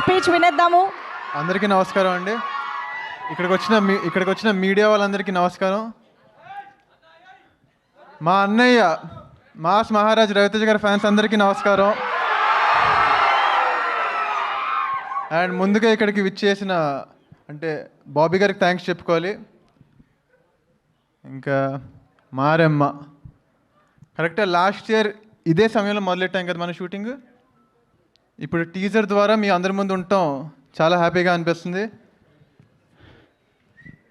Speech వినేద్దాము. అందరికీ నమస్కారం అండి. ఇక్కడికి వచ్చిన మీడియా వాళ్ళందరికీ నమస్కారం. మా అన్నయ్య మాస్ మహారాజ్ రవితేజ గారి ఫ్యాన్స్ అందరికీ నమస్కారం. అండ్ ముందుగా ఇక్కడికి విచ్చేసిన అంటే బాబీ గారికి థ్యాంక్స్ చెప్పుకోవాలి. ఇంకా మారెమ్మ కరెక్ట్గా లాస్ట్ ఇయర్ ఇదే సమయంలో మొదలెట్టాం కదా మన షూటింగ్. ఇప్పుడు టీజర్ ద్వారా మీ అందరి ముందు ఉండటం చాలా హ్యాపీగా అనిపిస్తుంది.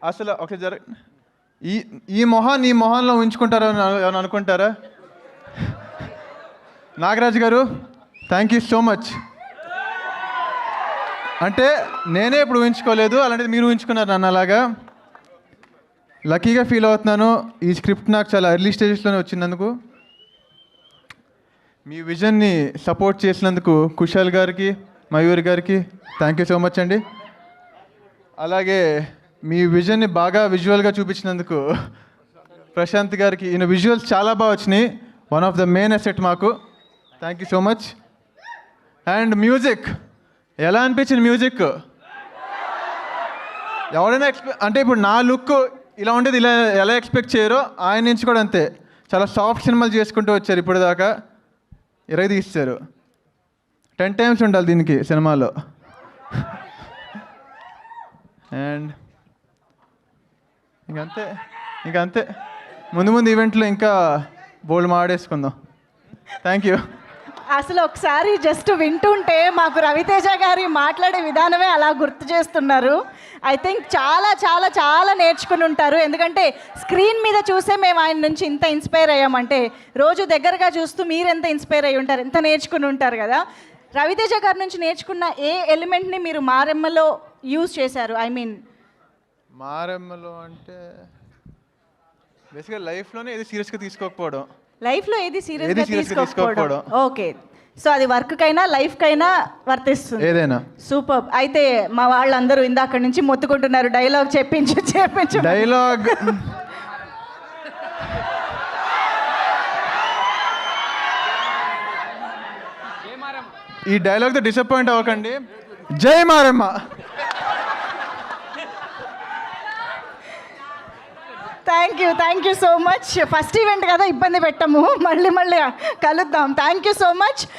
అసలు ఒక ఈ మొహాన్ని ఈ మొహంలో ఉంచుకుంటారో అని అనుకుంటారా? నాగరాజు గారు థ్యాంక్ యూ సో మచ్. అంటే నేనే ఇప్పుడు ఊహించుకోలేదు, అలాంటిది మీరు ఊహించుకున్నారు నన్ను. అలాగా లక్కీగా ఫీల్ అవుతున్నాను. ఈ స్క్రిప్ట్ నాకు చాలా ఎర్లీ స్టేజెస్లోనే వచ్చినందుకు. మీ విజన్ని సపోర్ట్ చేసినందుకు కుశాల్ గారికి, మయూరి గారికి థ్యాంక్ యూ సో మచ్ అండి. అలాగే మీ విజన్ని బాగా విజువల్గా చూపించినందుకు ప్రశాంత్ గారికి, ఈయన విజువల్స్ చాలా బాగా వచ్చినాయి. One of the main asset మాకు. Thank you so much. And music ఎలా అనిపించింది? మ్యూజిక్ ఎవరైనా అంటే ఇప్పుడు నా లుక్ ఇలా ఉండేది, ఇలా ఎలా ఎక్స్పెక్ట్ చేయరో ఆయన నుంచి కూడా అంతే. చాలా సాఫ్ట్ సినిమాలు చేసుకుంటూ వచ్చారు ఇప్పుడు దాకా. 20 తీస్తారు. 10 times ఉండాలి దీనికి సినిమాలో. అండ్ ఇంకంతే ముందు ఈవెంట్లో ఇంకా బోల్డ్ మాడేసుకుందాం. Thank you. అసలు ఒకసారి జస్ట్ వింటుంటే మాకు రవితేజ గారి మాట్లాడే విధానమే అలా గుర్తు చేస్తున్నారు. ఐ థింక్ చాలా చాలా చాలా నేర్చుకుని ఉంటారు. ఎందుకంటే స్క్రీన్ మీద చూసే మేము ఆయన నుంచి ఇంత ఇన్స్పైర్ అయ్యామంటే రోజు దగ్గరగా చూస్తూ మీరు ఎంత ఇన్స్పైర్ అయ్యి ఉంటారు, ఎంత నేర్చుకుని ఉంటారు కదా. రవితేజ గారి నుంచి నేర్చుకున్న ఏ ఎలిమెంట్ని మీరు మారెమ్మలో యూజ్ చేశారు? ఐ మీన్ మారెమ్మలో అంటే బేసిక్గా లైఫ్లోనే ఏది సీరియస్గా తీసుకోకపోవడం. లైఫ్లో ఏది సీరియస్గా తీసుకోకపోవడం. ఓకే, సో అది వర్క్కైనా లైఫ్కైనా వర్తిస్తుంది ఏదైనా. సూపర్. అయితే మా వాళ్ళందరూ ఇందాక నుంచి మొత్తుకుంటున్నారు డైలాగ్ చెప్పించు. డైలాగ్ ఈ డైలాగ్తో డిసప్పాయింట్ అవ్వకండి. జై Maramma. Thank you so much. First event కదా, ఇబ్బంది పెట్టము, మళ్ళీ కలుద్దాం. Thank you so much.